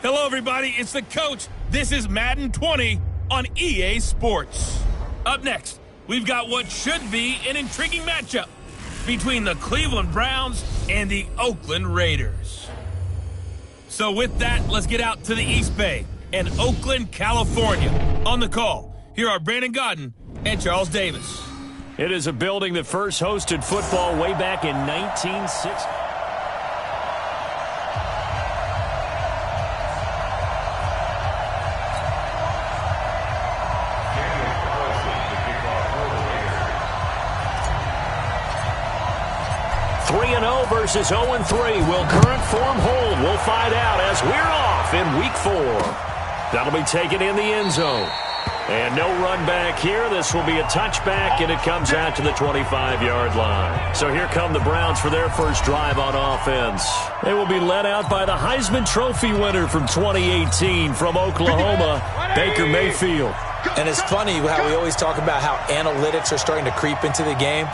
Hello, everybody. It's the coach. This is Madden 20 on EA Sports. Up next, we've got what should be an intriguing matchup between the Cleveland Browns and the Oakland Raiders. So with that, let's get out to the East Bay and Oakland, California. On the call, here are Brandon Godden and Charles Davis. It is a building that first hosted football way back in 1960. Versus 0-3. Will current form hold? We'll find out as we're off in week 4. That'll be taken in the end zone. And no run back here. This will be a touchback, and it comes out to the 25-yard line. So here come the Browns for their first drive on offense. They will be led out by the Heisman Trophy winner from 2018 from Oklahoma, Baker Mayfield. And it's funny how we always talk about how analytics are starting to creep into the game.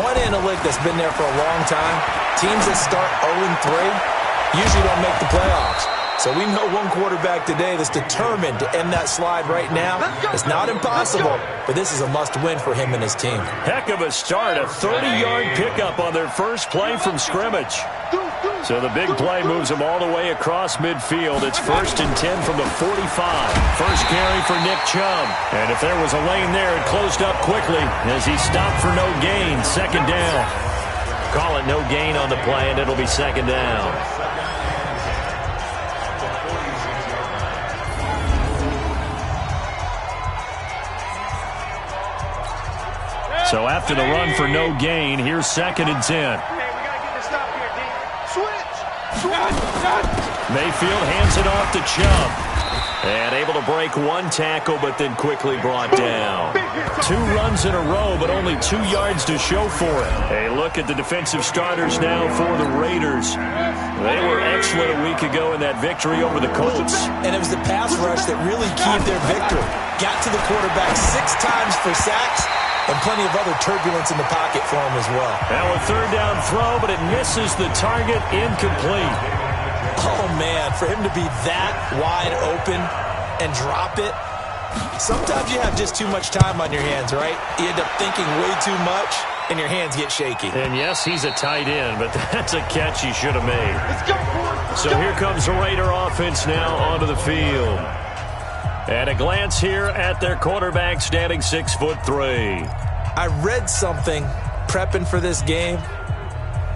One analytic that's been there for a long time, teams that start 0-3 usually don't make the playoffs. So we know one quarterback today that's determined to end that slide right now. It's not impossible, but this is a must-win for him and his team. Heck of a start, a 30-yard pickup on their first play from scrimmage. So the big play moves them all the way across midfield. It's 1st and 10 from the 45. First carry for Nick Chubb. And if there was a lane there, it closed up quickly as he stopped for no gain. 2nd down. Call it no gain on the play, and it'll be 2nd down. So after the run for no gain, here's 2nd and 10. Mayfield hands it off to Chubb. And able to break one tackle, but then quickly brought down. 2 runs in a row, but only 2 yards to show for it. A look at the defensive starters now for the Raiders. They were excellent a week ago in that victory over the Colts. And it was the pass rush that really keyed their victory. Got to the quarterback 6 times for sacks, and plenty of other turbulence in the pocket for him as well. Now a 3rd down throw, but it misses the target, incomplete. Oh, man, for him to be that wide open and drop it. Sometimes you have just too much time on your hands, right? You end up thinking way too much, and your hands get shaky. And yes, he's a tight end, but that's a catch he should have made. Let's go, boys. So here comes the Raider offense now onto the field. And a glance here at their quarterback standing 6'3". I read something prepping for this game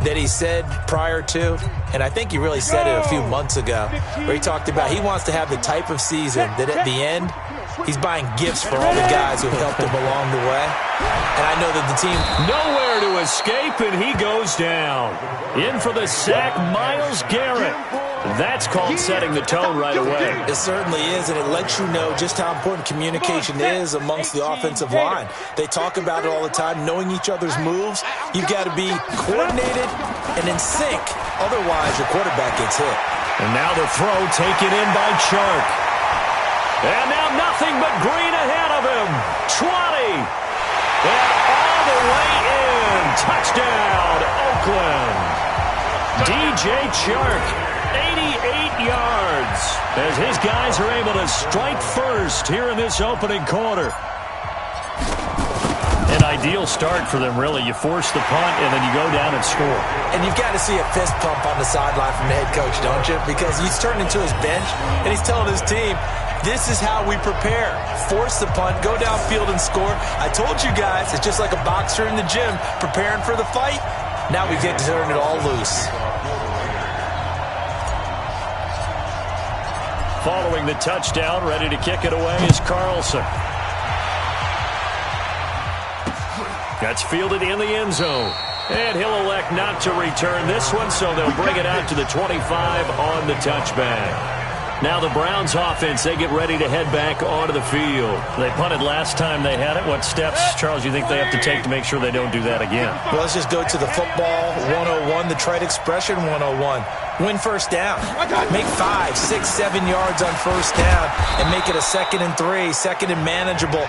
that he said prior to, and I think he really said it a few months ago, where he talked about he wants to have the type of season that at the end, he's buying gifts for all the guys who helped him along the way. And I know that the team... Nowhere to escape, and he goes down. In for the sack, Myles Garrett. That's called setting the tone right away. It certainly is, and it lets you know just how important communication is amongst the offensive line. They talk about it all the time, knowing each other's moves. You've got to be coordinated and in sync. Otherwise, your quarterback gets hit. And now the throw taken in by Chark. And now nothing but green ahead of him. 20. And all the way in. Touchdown, Oakland. DJ Chark. 88 yards as his guys are able to strike first here in this opening quarter. An ideal start for them, really. You force the punt, and then you go down and score. And you've got to see a fist pump on the sideline from the head coach, don't you? Because he's turned into his bench, and he's telling his team, this is how we prepare. Force the punt, go downfield and score. I told you guys, it's just like a boxer in the gym preparing for the fight. Now we get to turn it all loose. Following the touchdown, ready to kick it away is Carlson. That's fielded in the end zone. And he'll elect not to return this one, so they'll bring it out to the 25 on the touchback. Now the Browns offense, they get ready to head back onto the field. They punted last time they had it. What steps, Charles, you think they have to take to make sure they don't do that again? Well, let's just go to the football 101, the trade expression 101. Win first down. Make 5, 6, 7 yards on first down and make it a 2nd and 3, 2nd and manageable.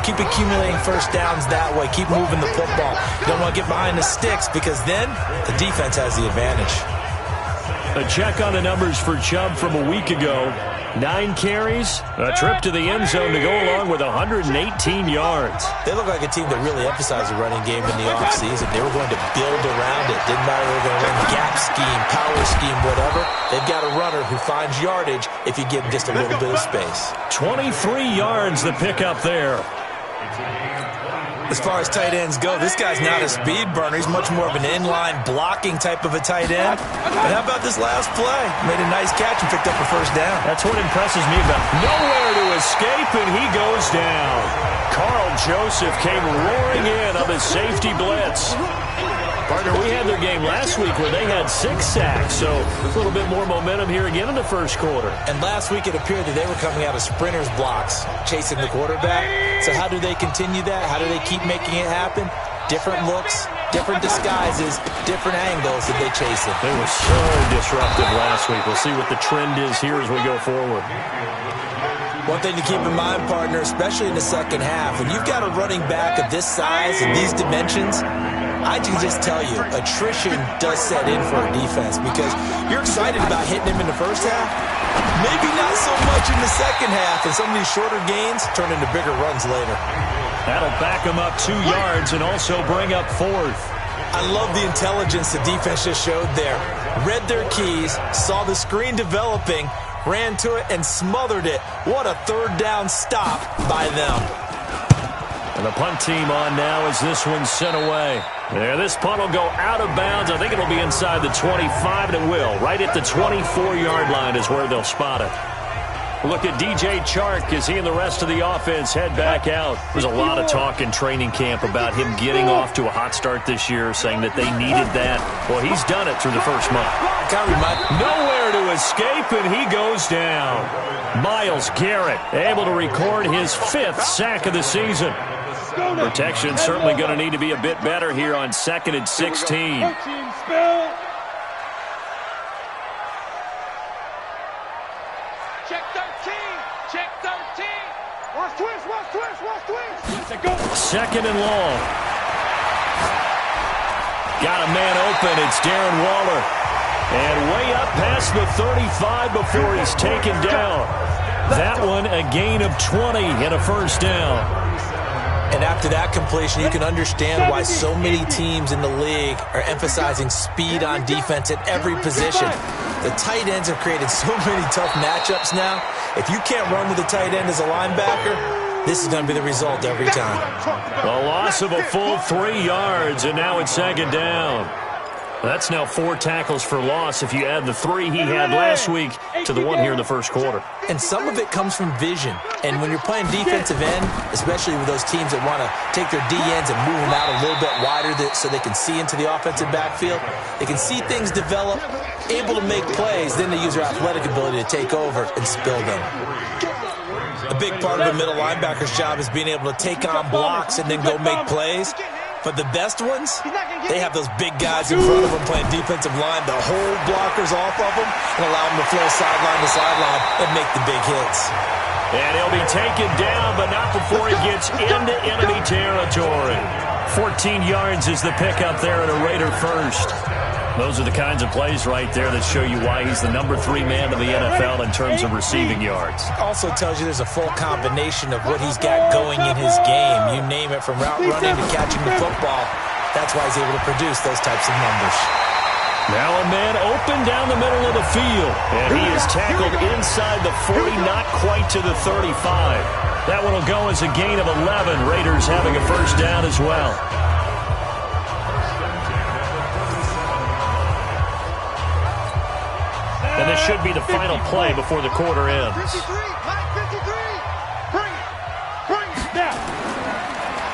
Keep accumulating first downs that way. Keep moving the football. You don't want to get behind the sticks because then the defense has the advantage. A check on the numbers for Chubb from a week ago. 9 carries, a trip to the end zone to go along with 118 yards. They look like a team that really emphasized the running game in the offseason. They were going to build around it. Didn't matter if they were going to run gap scheme, power scheme, whatever. They've got a runner who finds yardage if you give him just a little bit of space. 23 yards the pickup there. As far as tight ends go, this guy's not a speed burner. He's much more of an inline blocking type of a tight end. But how about this last play? Made a nice catch and picked up a first down. That's what impresses me about nowhere to escape, and he goes down. Carl Joseph came roaring in on the safety blitz. Partner, we had their game last week where they had 6 sacks, so a little bit more momentum here again in the first quarter. And last week it appeared that they were coming out of sprinters blocks, chasing the quarterback. So how do they continue that? How do they keep making it happen? Different looks, different disguises, different angles that they chase it. They were so disruptive last week. We'll see what the trend is here as we go forward. One thing to keep in mind, partner, especially in the second half, when you've got a running back of this size and these dimensions, I can just tell you, attrition does set in for a defense because you're excited about hitting him in the first half. Maybe not so much in the second half, and some of these shorter gains turn into bigger runs later. That'll back him up 2 yards and also bring up 4th. I love the intelligence the defense just showed there. Read their keys, saw the screen developing, ran to it, and smothered it. What a third down stop by them. And the punt team on now as this one's sent away. There, this punt will go out of bounds. I think it'll be inside the 25, and it will. Right at the 24-yard line is where they'll spot it. Look at DJ Chark as he and the rest of the offense head back out. There's a lot of talk in training camp about him getting off to a hot start this year, saying that they needed that. Well, he's done it through the first month. Nowhere to escape, and he goes down. Myles Garrett able to record his 5th sack of the season. Protection certainly going to need to be a bit better here on 2nd and 16. Check 13. Check 13. Watch twist, watch twist, watch twist. 2nd and long. Got a man open. It's Darren Waller. And way up past the 35 before he's taken down. That one a gain of 20 and a first down. And after that completion, you can understand why so many teams in the league are emphasizing speed on defense at every position. The tight ends have created so many tough matchups now. If you can't run with a tight end as a linebacker, this is going to be the result every time. A loss of a full 3 yards, and now it's 2nd down. That's now 4 tackles for loss if you add the 3 he had last week to the one here in the first quarter. And some of it comes from vision. And when you're playing defensive end, especially with those teams that want to take their D-ends and move them out a little bit wider so they can see into the offensive backfield, they can see things develop, able to make plays, then they use their athletic ability to take over and spill them. A big part of a middle linebacker's job is being able to take on blocks and then go make plays. But the best ones, they have those big guys in front of them playing defensive line to hold blockers off of them and allow them to flow sideline to sideline and make the big hits. And he'll be taken down, but not before he gets into enemy territory. 14 yards is the pickup there at a Raider first. Those are the kinds of plays right there that show you why he's the number 3 man in the NFL in terms of receiving yards. Also tells you there's a full combination of what he's got going in his game. You name it, from route running to catching the football. That's why he's able to produce those types of numbers. Now a man open down the middle of the field. And he is tackled inside the 40, not quite to the 35. That one will go as a gain of 11. Raiders having a first down as well. And this should be the final play before the quarter ends. 53, Mike 53. Bring it down.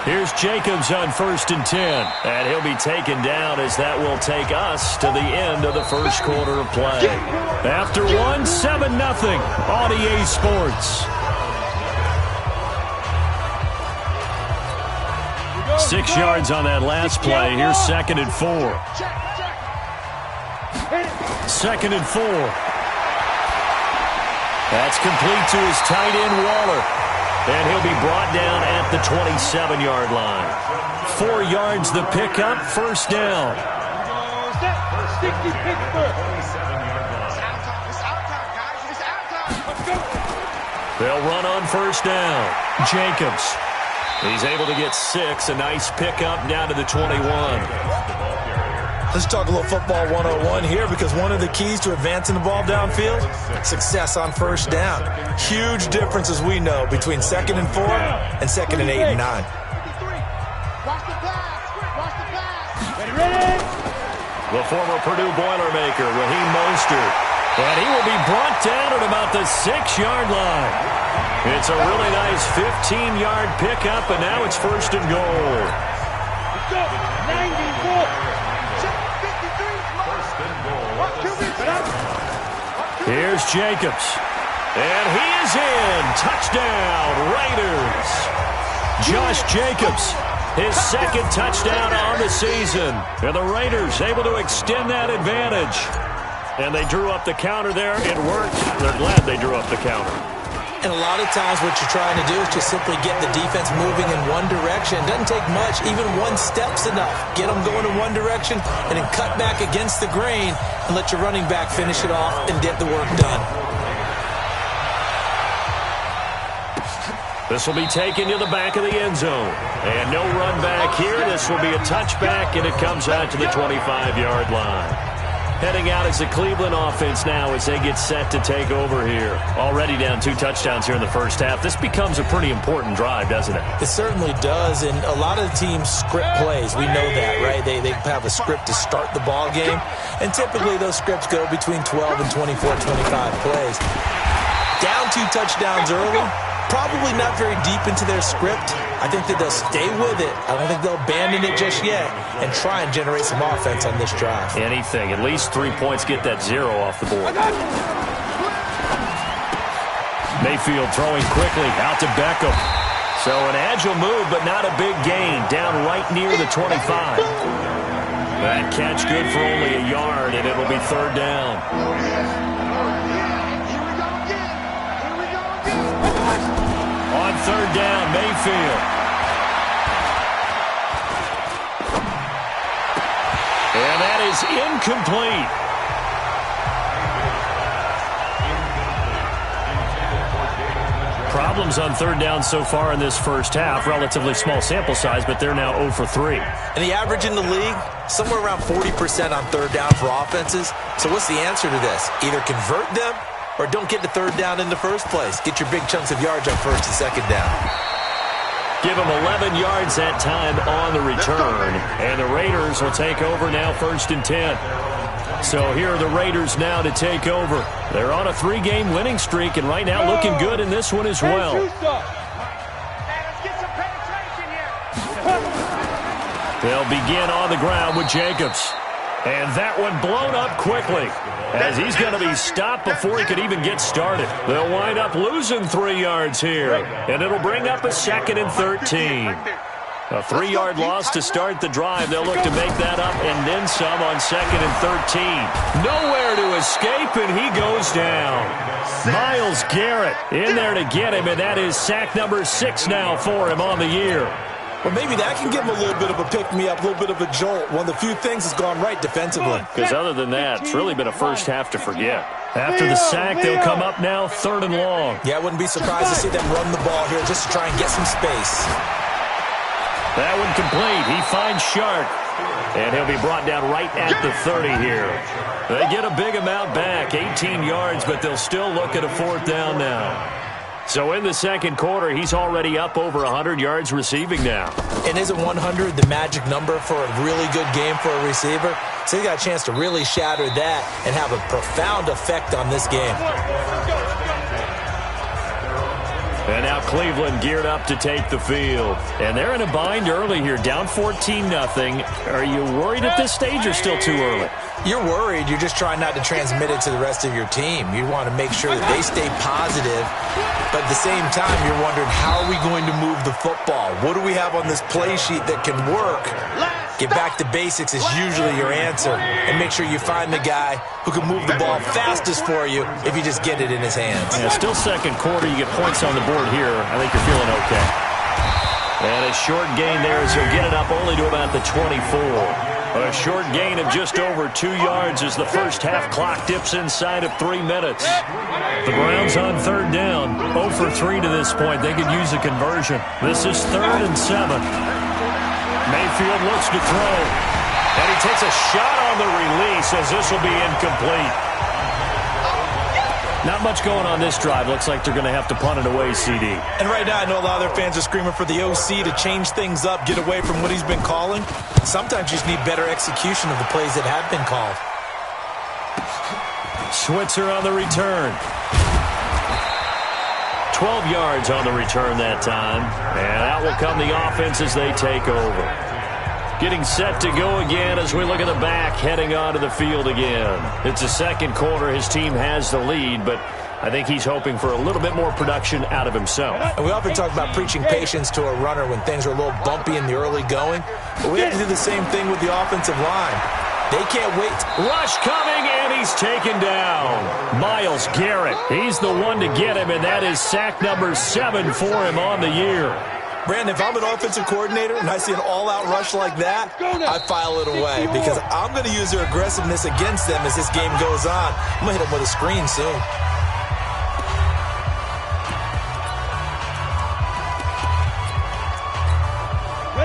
Here's Jacobs on 1st and 10. And he'll be taken down as that will take us to the end of the first quarter of play. After 1, 7-0 on EA Sports. 6 yards on that last play. Here's 2nd and 4. 2nd and 4. That's complete to his tight end, Waller. And he'll be brought down at the 27-yard line. 4 yards the pickup, first down. They'll run on first down. Jacobs. He's able to get 6. A nice pickup down to the 21. Let's talk a little football 101 here, because one of the keys to advancing the ball downfield, success on first down. Huge difference, as we know, between 2nd and 4 and 2nd and 8 and 9. The former Purdue Boilermaker, Raheem Mostert. And he will be brought down at about the 6-yard line. It's a really nice 15-yard pickup, and now it's first and goal. Here's Jacobs. And he is in. Touchdown, Raiders. Josh Jacobs, his 2nd touchdown on the season. And the Raiders able to extend that advantage. And they drew up the counter there. It worked. They're glad they drew up the counter. And a lot of times what you're trying to do is just simply get the defense moving in one direction. It doesn't take much. Even one step's enough. Get them going in one direction and then cut back against the grain and let your running back finish it off and get the work done. This will be taken to the back of the end zone. And no run back here. This will be a touchback, and it comes out to the 25-yard line. Heading out is the Cleveland offense now as they get set to take over here. Already down 2 touchdowns here in the first half. This becomes a pretty important drive, doesn't it? It certainly does, and a lot of the teams script plays. We know that, right? They have a script to start the ball game, and typically those scripts go between 12 and 24, 25 plays. Down 2 touchdowns early, probably not very deep into their script. I think that they'll stay with it. I don't think they'll abandon it just yet and try and generate some offense on this drive. Anything. At least 3 points, get that 0 off the board. Mayfield throwing quickly out to Beckham. So an agile move, but not a big gain. Down right near the 25. That catch good for only a yard, and it'll be 3rd down. On 3rd down, Mayfield. And that is incomplete. Problems on 3rd down so far in this first half. Relatively small sample size, but they're now 0 for 3. And the average in the league, somewhere around 40% on 3rd down for offenses. So what's the answer to this? Either convert them or don't get to 3rd down in the first place. Get your big chunks of yards on 1st and 2nd down. Give them 11 yards that time on the return. And the Raiders will take over now 1st and 10. So here are the Raiders now to take over. They're on a 3-game winning streak, and right now looking good in this one as well. They'll begin on the ground with Jacobs. And that one blown up quickly, as he's going to be stopped before he could even get started. They'll wind up losing 3 yards here, and it'll bring up a 2nd and 13. A 3-yard loss to start the drive. They'll look to make that up and then some on 2nd and 13. Nowhere to escape, and he goes down. Myles Garrett in there to get him, and that is sack number 6 now for him on the year. Well, maybe that can give him a little bit of a pick-me-up, a little bit of a jolt. One of the few things that's gone right defensively. Because other than that, it's really been a first half to forget. After the sack, they'll come up now 3rd and long. Yeah, I wouldn't be surprised to see them run the ball here just to try and get some space. That one complete. He finds Shark. And he'll be brought down right at the 30 here. They get a big amount back, 18 yards, but they'll still look at a 4th down now. So in the 2nd quarter, he's already up over 100 yards receiving now. And isn't 100 the magic number for a really good game for a receiver? So he got a chance to really shatter that and have a profound effect on this game. And now Cleveland geared up to take the field. And they're in a bind early here, down 14-0. Are you worried at this stage or still too early? You're worried. You're just trying not to transmit it to the rest of your team. You want to make sure that they stay positive. But at the same time, you're wondering, how are we going to move the football? What do we have on this play sheet that can work? Get back to basics is usually your answer. And make sure you find the guy who can move the ball fastest for you if you just get it in his hands. Yeah, still 2nd quarter. You get points on the board here. I think you're feeling okay. And a short gain there as he'll get it up only to about the 24. A short gain of just over 2 yards as the first half clock dips inside of 3 minutes. The Browns on third down. 0 for 3 to this point. They could use a conversion. This is 3rd and 7. Mayfield looks to throw. And he takes a shot on the release as this will be incomplete. Not much going on this drive. Looks like they're going to have to punt it away, CD. And right now, I know a lot of their fans are screaming for the OC to change things up, get away from what he's been calling. Sometimes you just need better execution of the plays that have been called. Switzer on the return. 12 yards on the return that time. And out will come the offense as they take over. Getting set to go again as we look at the back, heading onto the field again. It's the second quarter. His team has the lead, but I think he's hoping for a little bit more production out of himself. And we often talk about preaching patience to a runner when things are a little bumpy in the early going, but we have to do the same thing with the offensive line. They can't wait. Rush coming, and he's taken down. Myles Garrett, he's the one to get him, and that is sack number 7 for him on the year. Brandon, if I'm an offensive coordinator and I see an all-out rush like that, I file it away because I'm going to use their aggressiveness against them as this game goes on. I'm going to hit them with a screen soon.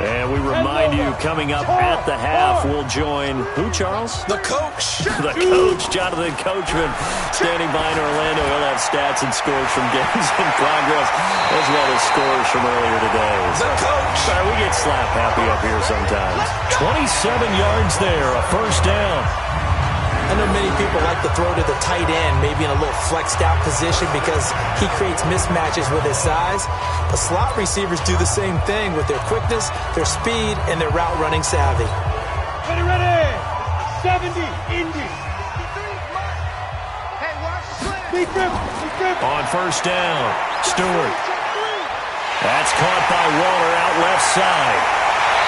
And we remind you, coming up at the half, we'll join who, Charles? The coach. The coach, Jonathan Coachman, standing by in Orlando. He'll have stats and scores from games in progress, as well as scores from earlier today. The coach. Sorry, we get slap happy up here sometimes. 27 yards there, a first down. I know many people like to throw to the tight end, maybe in a little flexed out position because he creates mismatches with his size. But slot receivers do the same thing with their quickness, their speed, and their route running savvy. Ready. 70, Indy. Hey, watch the slant. On first down, Stewart. That's caught by Waller out left side.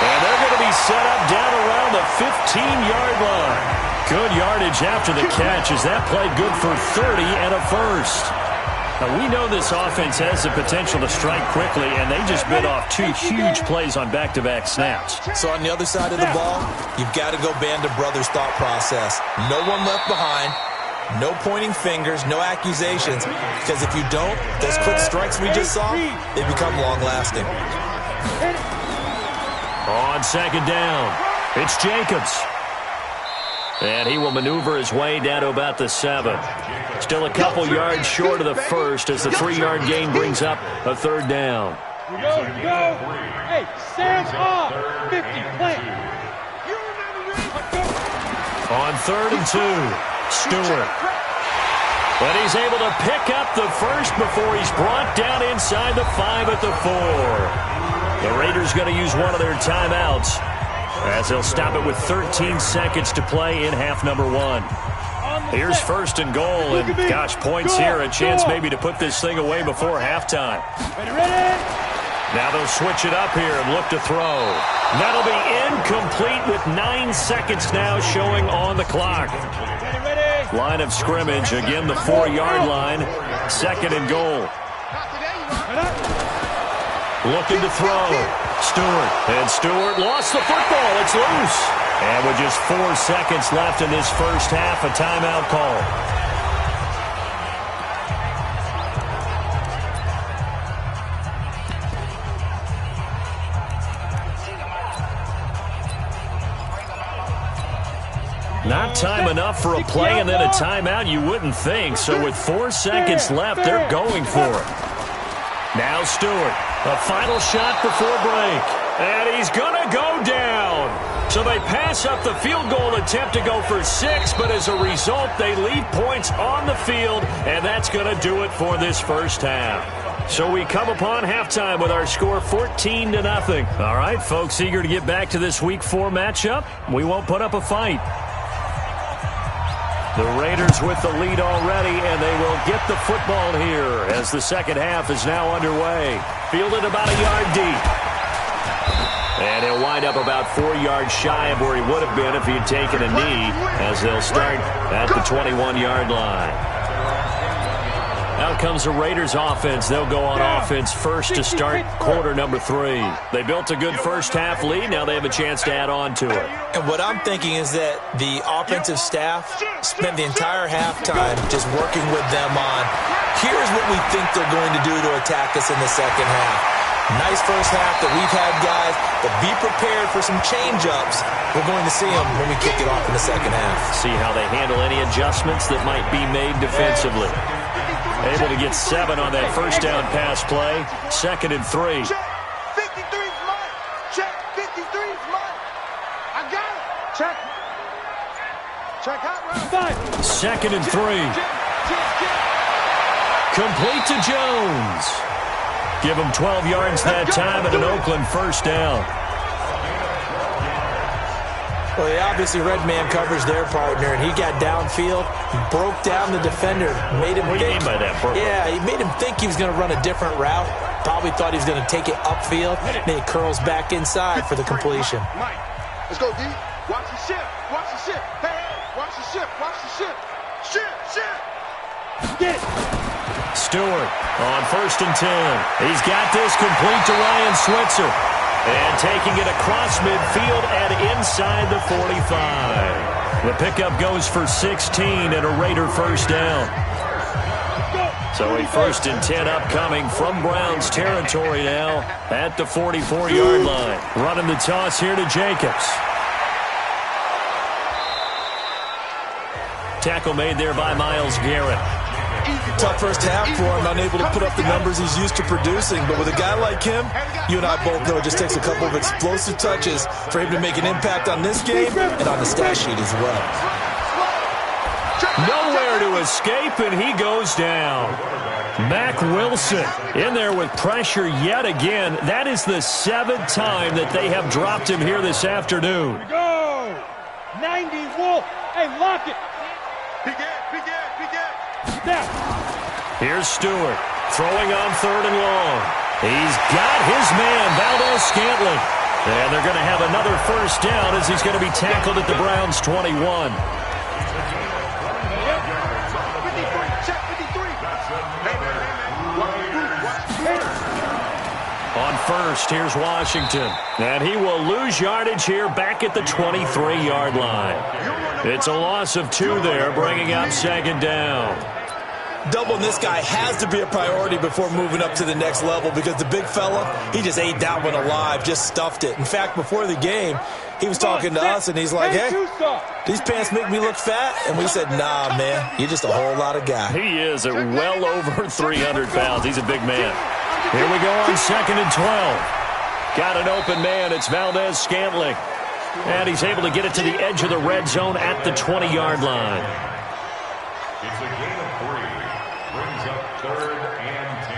And they're going to be set up down around the 15-yard line. Good yardage after the catch as that played good for 30 and a first. Now, we know this offense has the potential to strike quickly, and they just bit off 2 huge plays on back-to-back snaps. So on the other side of the ball, you've got to go band of brothers thought process. No one left behind, no pointing fingers, no accusations, because if you don't, those quick strikes we just saw, they become long-lasting. On second down, it's Jacobs. And he will maneuver his way down to about the 7. Still a couple yards short of the first as the 3-yard gain brings up a third down. Go. Hey, Sam's off. 50, plant. On 3rd and 2, Stewart. But he's able to pick up the first before he's brought down inside the 5 at the 4. The Raiders going to use one of their timeouts, as they'll stop it with 13 seconds to play in half number 1. Here's 1st and goal, and gosh, points here, a chance maybe to put this thing away before halftime. Ready. Now they'll switch it up here and look to throw. That'll be incomplete with 9 seconds now showing on the clock. Ready. Line of scrimmage, again the 4-yard line, 2nd and goal. Looking to throw. Stewart. And Stewart lost the football. It's loose. And with just 4 seconds left in this first half, a timeout call. Not time enough for a play and then a timeout, you wouldn't think. So with 4 seconds left, they're going for it. Now Stewart. A final shot before break. And he's going to go down. So they pass up the field goal attempt to go for 6, but as a result, they leave points on the field, and that's going to do it for this first half. So we come upon halftime with our score 14-0. All right, folks, eager to get back to this Week 4 matchup. We won't put up a fight. The Raiders with the lead already, and they will get the football here as the second half is now underway. Fielded about a yard deep. And he'll wind up about 4 yards shy of where he would have been if he had taken a knee, as they'll start at the 21-yard line. Out comes the Raiders offense. They'll go on offense first to start quarter number 3. They built a good first half lead. Now they have a chance to add on to it. And what I'm thinking is that the offensive staff spent the entire halftime just working with them on, here's what we think they're going to do to attack us in the second half. Nice first half that we've had, guys, but be prepared for some change-ups. We're going to see them when we kick it off in the second half. See how they handle any adjustments that might be made defensively. Able to get 7 on that first down pass play. 2nd and 3. Check. 53's mine. Check. 53's mine. I got it. Check. Check out right. 2nd and 3. Complete to Jones. Give him 12 yards that time and an Oakland first down. Well, they obviously read man coverage their partner, and he got downfield, broke down the defender, made him What do you mean by that, Bert? Yeah, he made him think he was going to run a different route. Probably thought he was going to take it upfield. Then he curls back inside for the completion. Mike, let's go, D. Watch the ship. Watch the ship. Hey, watch the ship. Watch the ship. Ship. Get it. Stewart on 1st and 10. He's got this complete to Ryan Switzer. And taking it across midfield and inside the 45. The pickup goes for 16 and a Raider first down. So a 1st and 10 upcoming from Browns territory now at the 44-yard line. Running the toss here to Jacobs. Tackle made there by Myles Garrett. Tough first half for him, unable to put up the numbers he's used to producing. But with a guy like him, you and I both know it just takes a couple of explosive touches for him to make an impact on this game and on the stat sheet as well. Nowhere to escape, and he goes down. Mack Wilson in there with pressure yet again. That is the 7th time that they have dropped him here this afternoon. Go! 90 Wolf. Hey, lock it. Snap. Here's Stewart throwing on 3rd and long. He's got his man, Valdez-Scantling. And they're going to have another first down as he's going to be tackled at the Browns' 21. On 1st, here's Washington. And he will lose yardage here back at the 23-yard line. It's a loss of 2 there, bringing up 2nd down. Doubling this guy has to be a priority before moving up to the next level because the big fella, he just ate that one alive, just stuffed it. In fact, before the game, he was talking to us, and he's like, hey, these pants make me look fat. And we said, nah, man, you're just a whole lot of guy. He is at well over 300 pounds. He's a big man. Here we go on 2nd and 12. Got an open man. It's Valdez-Scantling. And he's able to get it to the edge of the red zone at the 20-yard line.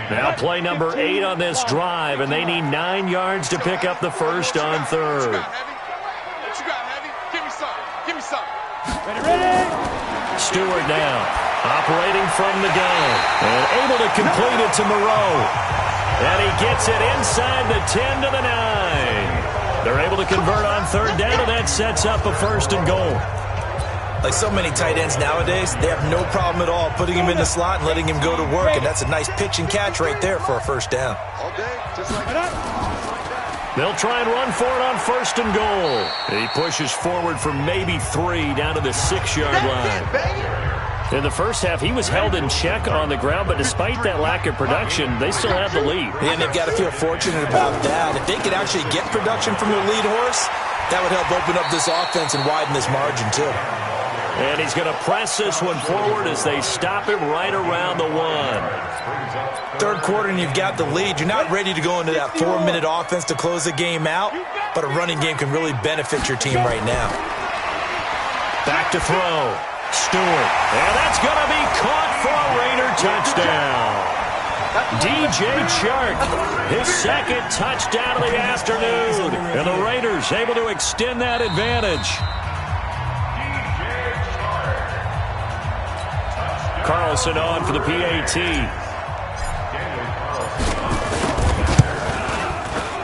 Now play number 8 on this drive, and they need 9 yards to pick up the first on 3rd. Stewart now operating from the gun and able to complete it to Moreau. And he gets it inside the 10 to the 9. They're able to convert on 3rd down, and that sets up a 1st and goal. Like so many tight ends nowadays, they have no problem at all putting him in the slot and letting him go to work, and that's a nice pitch and catch right there for a first down. They'll try and run for it on 1st and goal. He pushes forward for maybe 3 down to the 6-yard line. In the first half, he was held in check on the ground, but despite that lack of production, they still have the lead. And they've got to feel fortunate about that. If they could actually get production from their lead horse, that would help open up this offense and widen this margin too. And he's going to press this one forward as they stop him right around the 1. 3rd quarter and you've got the lead. You're not ready to go into that 4-minute offense to close the game out, but a running game can really benefit your team right now. Back to throw. Stewart. And that's going to be caught for a Raider touchdown. DJ Chark, his 2nd touchdown of the afternoon. And the Raiders able to extend that advantage. Carlson on for the PAT.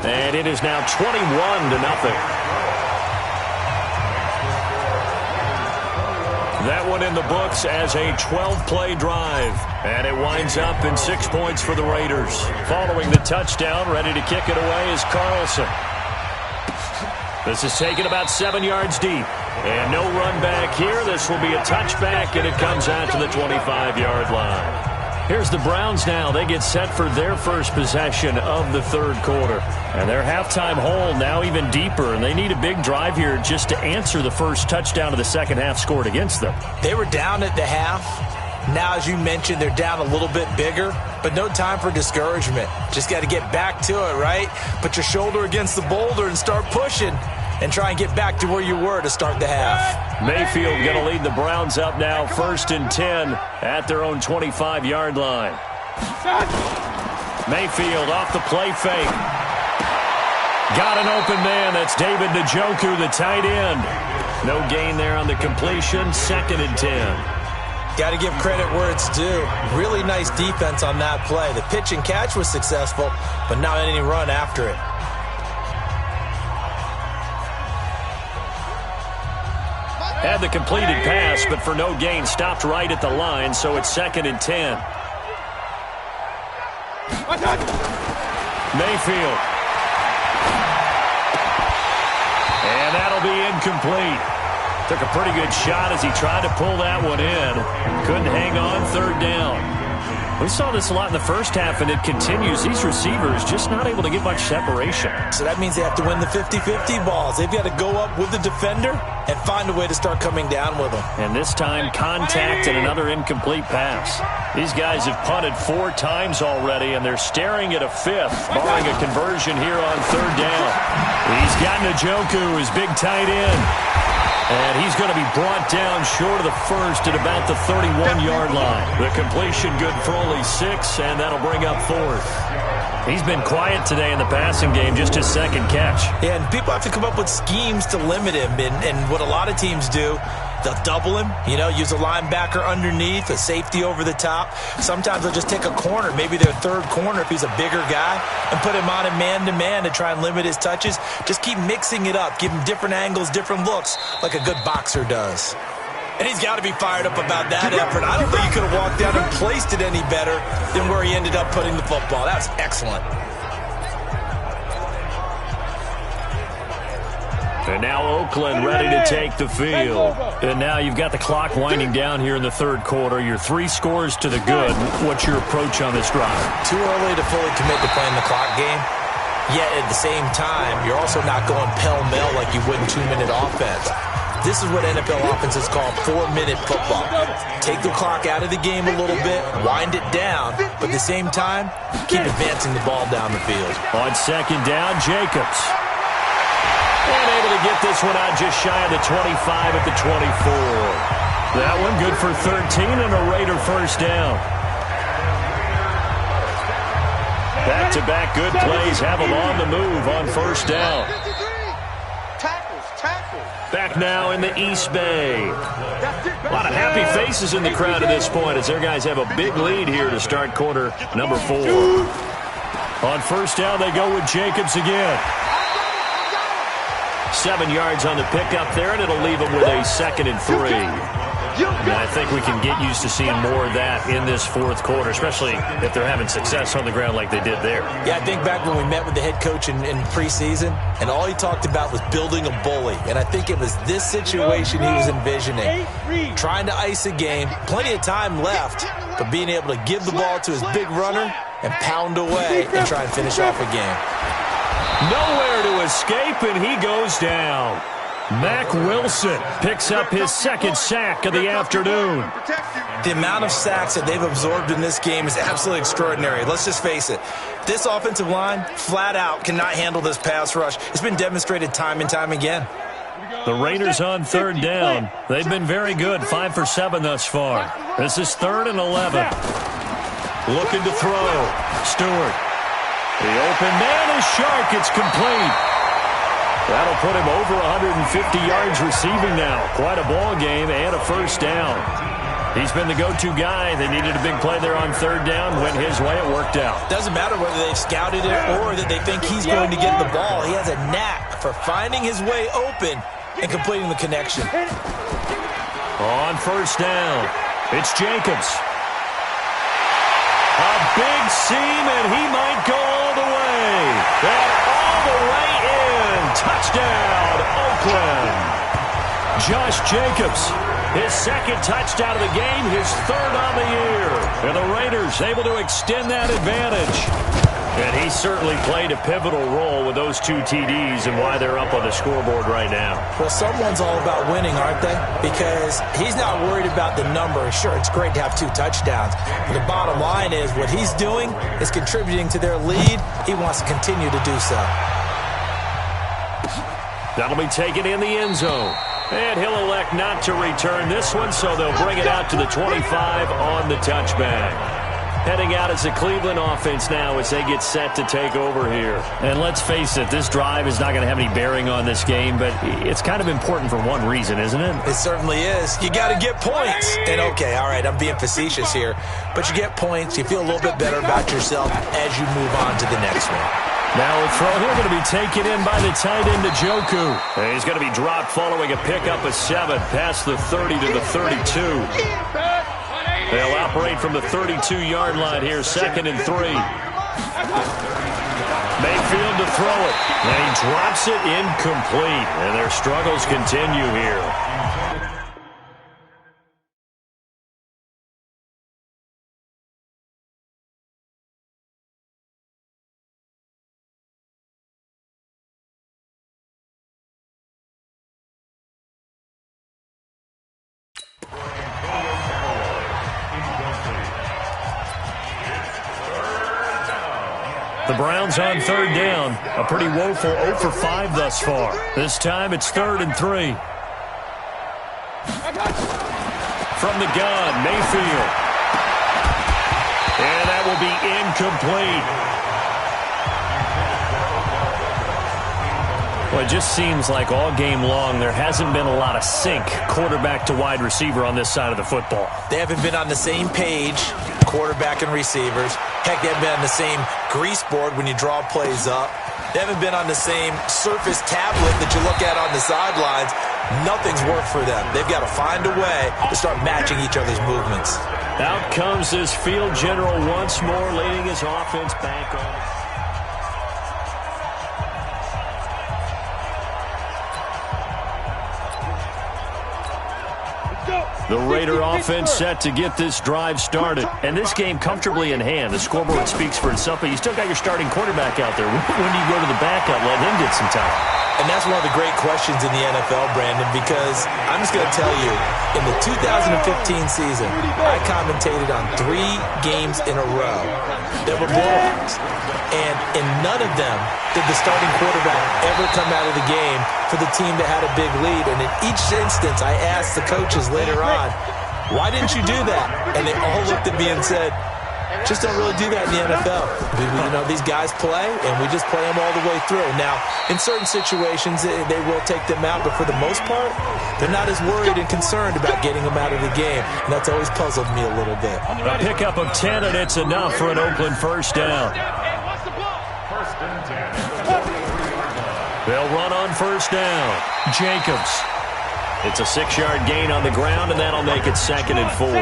And it is now 21-0. That one in the books as a 12-play drive. And it winds up in 6 points for the Raiders. Following the touchdown, ready to kick it away is Carlson. This is taken about 7 yards deep. And no run back here. This will be a touchback, and it comes out to the 25-yard line. Here's the Browns now. They get set for their first possession of the third quarter. And their halftime hole now even deeper, and they need a big drive here just to answer the first touchdown of the second half scored against them. They were down at the half. Now, as you mentioned, they're down a little bit bigger, but no time for discouragement. Just got to get back to it, right? Put your shoulder against the boulder and start pushing and try and get back to where you were to start the half. Mayfield going to lead the Browns up now, 1st and 10 at their own 25-yard line. Mayfield off the play fake. Got an open man. That's David Njoku, the tight end. No gain there on the completion. 2nd and 10. Got to give credit where it's due. Really nice defense on that play. The pitch and catch was successful, but not any run after it. Had the completed pass, but for no gain, stopped right at the line, so it's 2nd and 10. Mayfield. And that'll be incomplete. Took a pretty good shot as he tried to pull that one in. Couldn't hang on, 3rd down. We saw this a lot in the first half, and it continues. These receivers just not able to get much separation. So that means they have to win the 50-50 balls. They've got to go up with the defender and find a way to start coming down with them. And this time, contact and another incomplete pass. These guys have punted 4 times already, and they're staring at a 5th, barring a conversion here on 3rd down. He's got Njoku, his big tight end. And he's going to be brought down short of the first at about the 31-yard line. The completion good for only 6, and that'll bring up 4th. He's been quiet today in the passing game, just his 2nd catch. Yeah, and people have to come up with schemes to limit him. And what a lot of teams do, they'll double him, use a linebacker underneath, a safety over the top. Sometimes they'll just take a corner, maybe their 3rd corner if he's a bigger guy, and put him on a man-to-man to try and limit his touches. Just keep mixing it up, give him different angles, different looks, like a good boxer does. And he's got to be fired up about that effort. I don't think he could have walked down and placed it any better than where he ended up putting the football. That was excellent. And now Oakland ready to take the field. And now you've got the clock winding down here in the 3rd quarter. You're 3 scores to the good. What's your approach on this drive? Too early to fully commit to playing the clock game. Yet at the same time, you're also not going pell-mell like you would in 2-minute offense. This is what NFL offenses call 4-minute football. Take the clock out of the game a little bit, wind it down, but at the same time, keep advancing the ball down the field. On 2nd down, Jacobs. And able to get this one out just shy of the 25 at the 24. That one good for 13 and a Raider 1st down. Back-to-back good plays have them on the move on 1st down. Back now in the East Bay. A lot of happy faces in the crowd at this point as their guys have a big lead here to start quarter number 4. On 1st down, they go with Jacobs again. 7 yards on the pickup there, and it'll leave them with a 2nd and 3. And I think we can get used to seeing more of that in this 4th quarter, especially if they're having success on the ground like they did there. Yeah, I think back when we met with the head coach in preseason, and all he talked about was building a bully. And I think it was this situation he was envisioning. Trying to ice a game, plenty of time left, but being able to give the ball to his big runner and pound away and try and finish off a game. Nowhere to escape, and he goes down. Mack Wilson picks up his 2nd sack of the afternoon. The amount of sacks that they've absorbed in this game is absolutely extraordinary. Let's just face it. This offensive line, flat out, cannot handle this pass rush. It's been demonstrated time and time again. The Raiders on 3rd down. They've been very good, 5 for 7 thus far. This is 3rd and 11. Looking to throw. Stewart. The open man is Shark. It's complete. That'll put him over 150 yards receiving now. Quite a ball game and a 1st down. He's been the go-to guy. They needed a big play there on 3rd down. Went his way. It worked out. Doesn't matter whether they've scouted it or that they think he's going to get the ball. He has a knack for finding his way open and completing the connection. On first down, it's Jacobs. A big seam, and he might go all the way. And all the way in. Touchdown, Oakland. Josh Jacobs, his second touchdown of the game, his third on the year. And the Raiders able to extend that advantage. And he certainly played a pivotal role with those two TDs and why they're up on the scoreboard right now. Well, someone's all about winning, aren't they? Because he's not worried about the number. Sure, it's great to have 2 touchdowns. But the bottom line is what he's doing is contributing to their lead. He wants to continue to do so. That'll be taken in the end zone. And he'll elect not to return this one, so they'll bring it out to the 25 on the touchback. Heading out as the Cleveland offense now as they get set to take over here. And let's face it, this drive is not going to have any bearing on this game, but it's kind of important for one reason, isn't it? It certainly is. You got to get points. And okay, all right, I'm being facetious here, but you get points, you feel a little bit better about yourself as you move on to the next one. Now a throw here going to be taken in by the tight end, Njoku. And he's going to be dropped following a pickup of 7 past the 30 to the 32. They'll operate from the 32-yard line here, 2nd and 3. Mayfield to throw it, and he drops it incomplete. And their struggles continue here. The Browns on 3rd down. A pretty woeful 0 for 5 thus far. This time it's 3rd and 3. From the gun, Mayfield. And that will be incomplete. Well, it just seems like all game long there hasn't been a lot of sync quarterback to wide receiver on this side of the football. They haven't been on the same page, quarterback and receivers. Heck, they haven't been on the same grease board when you draw plays up. They haven't been on the same Surface tablet that you look at on the sidelines. Nothing's worked for them. They've got to find a way to start matching each other's movements. Out comes this field general once more, leading his offense back on. The Raider offense set to get this drive started. And this game comfortably in hand. The scoreboard speaks for itself, but you still got your starting quarterback out there. When do you go to the backup, let him get some time? And that's one of the great questions in the NFL, Brandon, because I'm just going to tell you, in the 2015 season, I commentated on 3 games in a row that were blowouts. And in none of them did the starting quarterback ever come out of the game for the team that had a big lead. And in each instance, I asked the coaches later on, why didn't you do that? And they all looked at me and said, just don't really do that in the NFL. These guys play, and we just play them all the way through. Now, in certain situations, they will take them out, but for the most part, they're not as worried and concerned about getting them out of the game, and that's always puzzled me a little bit. A pickup of 10, and it's enough for an Oakland first down. They'll run on first down. Jacobs. It's a 6-yard gain on the ground, and that'll make it 2nd and 4.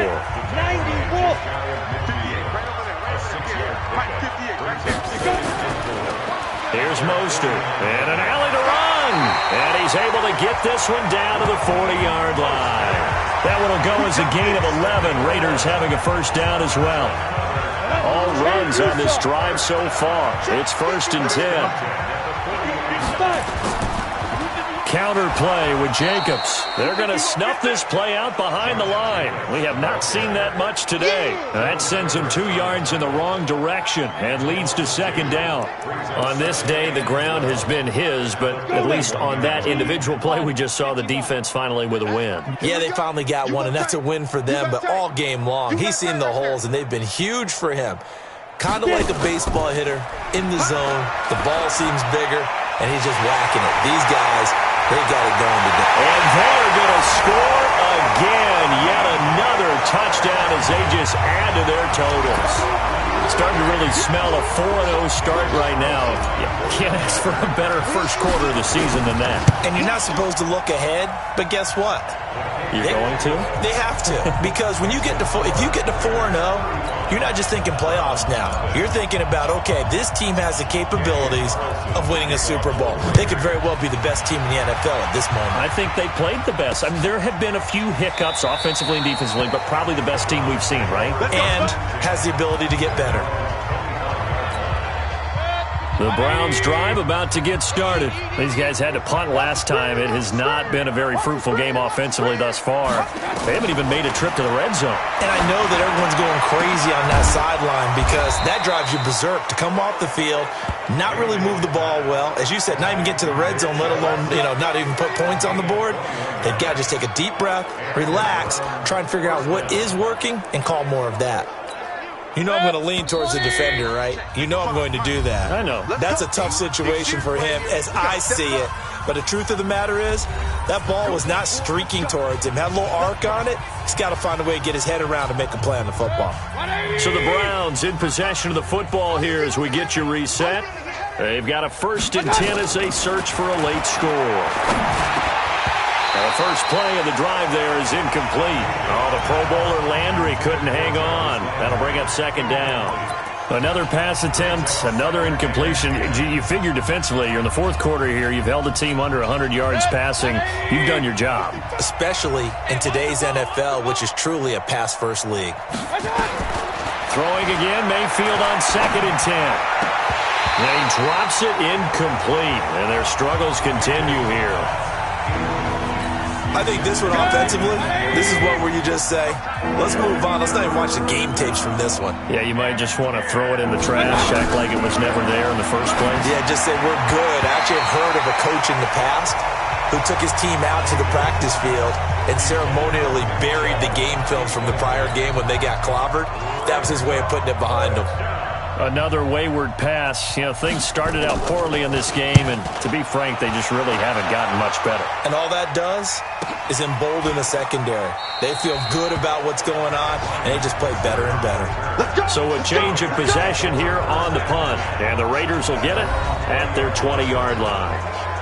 Here's Mostert, and an alley to run. And he's able to get this one down to the 40-yard line. That one will go as a gain of 11. Raiders having a first down as well. All runs on this drive so far. It's 1st and 10. Counter play with Jacobs. They're going to snuff this play out behind the line. We have not seen that much today. That sends him 2 yards in the wrong direction and leads to 2nd down. On this day, the ground has been his, but at least on that individual play, we just saw the defense finally with a win. Yeah, they finally got one, and that's a win for them, but all game long, he's seen the holes, and they've been huge for him. Kind of like a baseball hitter in the zone. The ball seems bigger, and he's just whacking it. These guys, they got it going today. And they're going to score again. Yet another touchdown as they just add to their totals. Starting to really smell a 4-0 start right now. You can't ask for a better first quarter of the season than that. And you're not supposed to look ahead, but guess what? You're going to? They have to, because when you get to if you get to 4-0, you're not just thinking playoffs now. You're thinking about, okay, this team has the capabilities of winning a Super Bowl. They could very well be the best team in the NFL at this moment. I think they played the best. I mean, there have been a few hiccups offensively and defensively, but probably the best team we've seen, right? And has the ability to get better. The Browns drive about to get started. These guys had to punt last time. It has not been a very fruitful game offensively thus far. They haven't even made a trip to the red zone. And I know that everyone's going crazy on that sideline because that drives you berserk to come off the field, not really move the ball well. As you said, not even get to the red zone, let alone, not even put points on the board. They've got to just take a deep breath, relax, try and figure out what is working, and call more of that. You know I'm going to lean towards the defender, right? You know I'm going to do that. I know. That's a tough situation for him as I see it. But the truth of the matter is, that ball was not streaking towards him. Had a little arc on it. He's got to find a way to get his head around and make a play on the football. So the Browns in possession of the football here as we get you reset. They've got a 1st and 10 as they search for a late score. The first play of the drive there is incomplete. Oh, the Pro Bowler Landry couldn't hang on. That'll bring up 2nd down. Another pass attempt, another incompletion. You figure defensively, you're in the 4th quarter here. You've held the team under 100 yards passing. You've done your job. Especially in today's NFL, which is truly a pass-first league. Throwing again, Mayfield on 2nd and 10. And he drops it incomplete. And their struggles continue here. I think this one offensively, this is one where you just say, let's move on. Let's not even watch the game tapes from this one. Yeah, you might just want to throw it in the trash, act like it was never there in the first place. Yeah, just say we're good. I actually have heard of a coach in the past who took his team out to the practice field and ceremonially buried the game films from the prior game when they got clobbered. That was his way of putting it behind them. Another wayward pass. Things started out poorly in this game, and to be frank, they just really haven't gotten much better. And all that does is embolden the secondary. They feel good about what's going on, and they just play better and better. So a change of possession here on the punt, and the Raiders will get it at their 20-yard line.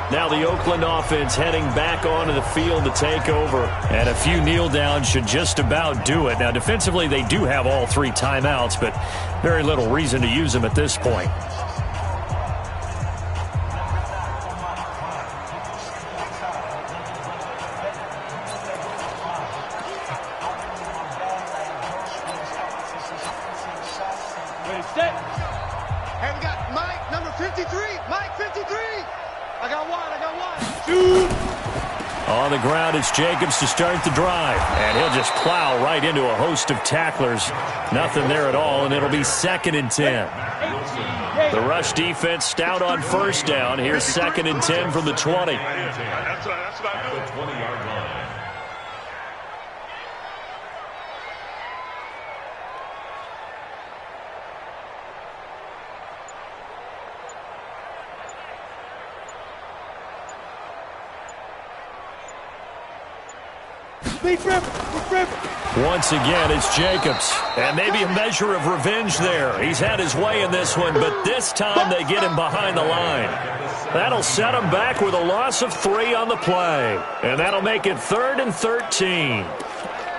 Now the Oakland offense heading back onto the field to take over. And a few kneel downs should just about do it. Now defensively they do have all 3 timeouts, but very little reason to use them at this point. Hey, we got Mike, number 53. Mike, 53. I got one. Shoot. On the ground, it's Jacobs to start the drive. And he'll just plow right into a host of tacklers. Nothing there at all, and it'll be 2nd and 10. The rush defense stout on 1st down. Here's 2nd and 10 from the 20. That's what I do. 20-yard line. Once again, it's Jacobs. And maybe a measure of revenge there. He's had his way in this one, but this time they get him behind the line. That'll set him back with a loss of 3 on the play. And that'll make it 3rd and 13.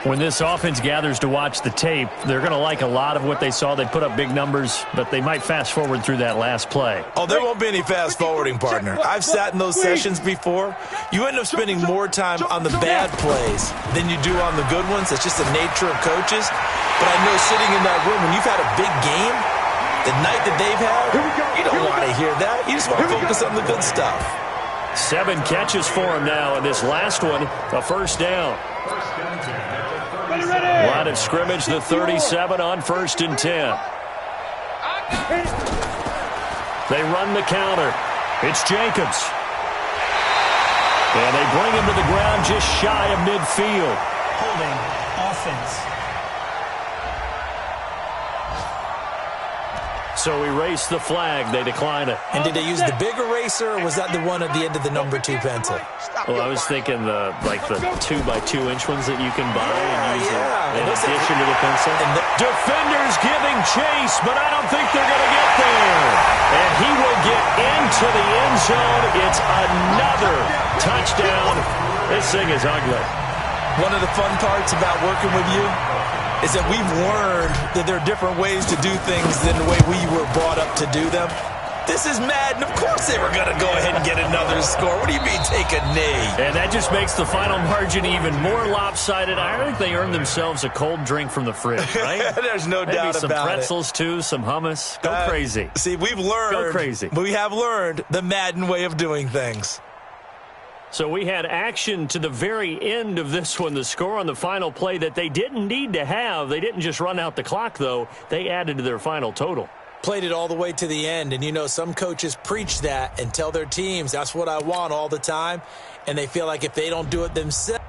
When this offense gathers to watch the tape, they're going to like a lot of what they saw. They put up big numbers, but they might fast forward through that last play. Oh, there won't be any fast forwarding, partner. I've sat in those sessions before. You end up spending more time on the bad plays than you do on the good ones. It's just the nature of coaches. But I know sitting in that room, when you've had a big game, the night that they've had, you don't want to hear that. You just want to focus on the good stuff. 7 catches for him now, and this last one, a 1st down. Line of scrimmage, the 37 on 1st and 10. They run the counter. It's Jacobs. And they bring him to the ground just shy of midfield. Holding offense. So erase the flag. They decline it. And did they use the big eraser, or was that the one at the end of the number 2 pencil? Well, I was thinking the 2x2-inch ones that you can buy and use in Listen, addition to the pencil. Defenders giving chase, but I don't think they're going to get there. And he will get into the end zone. It's another touchdown. This thing is ugly. One of the fun parts about working with you is that we've learned that there are different ways to do things than the way we were brought up to do them. This is Madden. Of course they were going to go ahead and get another score. What do you mean take a knee? And that just makes the final margin even more lopsided. I think they earned themselves a cold drink from the fridge, right? There's no doubt about it. Maybe some pretzels, too, some hummus. Go crazy. See, we've learned. Go crazy. We have learned the Madden way of doing things. So we had action to the very end of this one. The score on the final play that they didn't need to have. They didn't just run out the clock, though. They added to their final total. Played it all the way to the end. And, you know, some coaches preach that and tell their teams, that's what I want all the time. And they feel like if they don't do it themselves,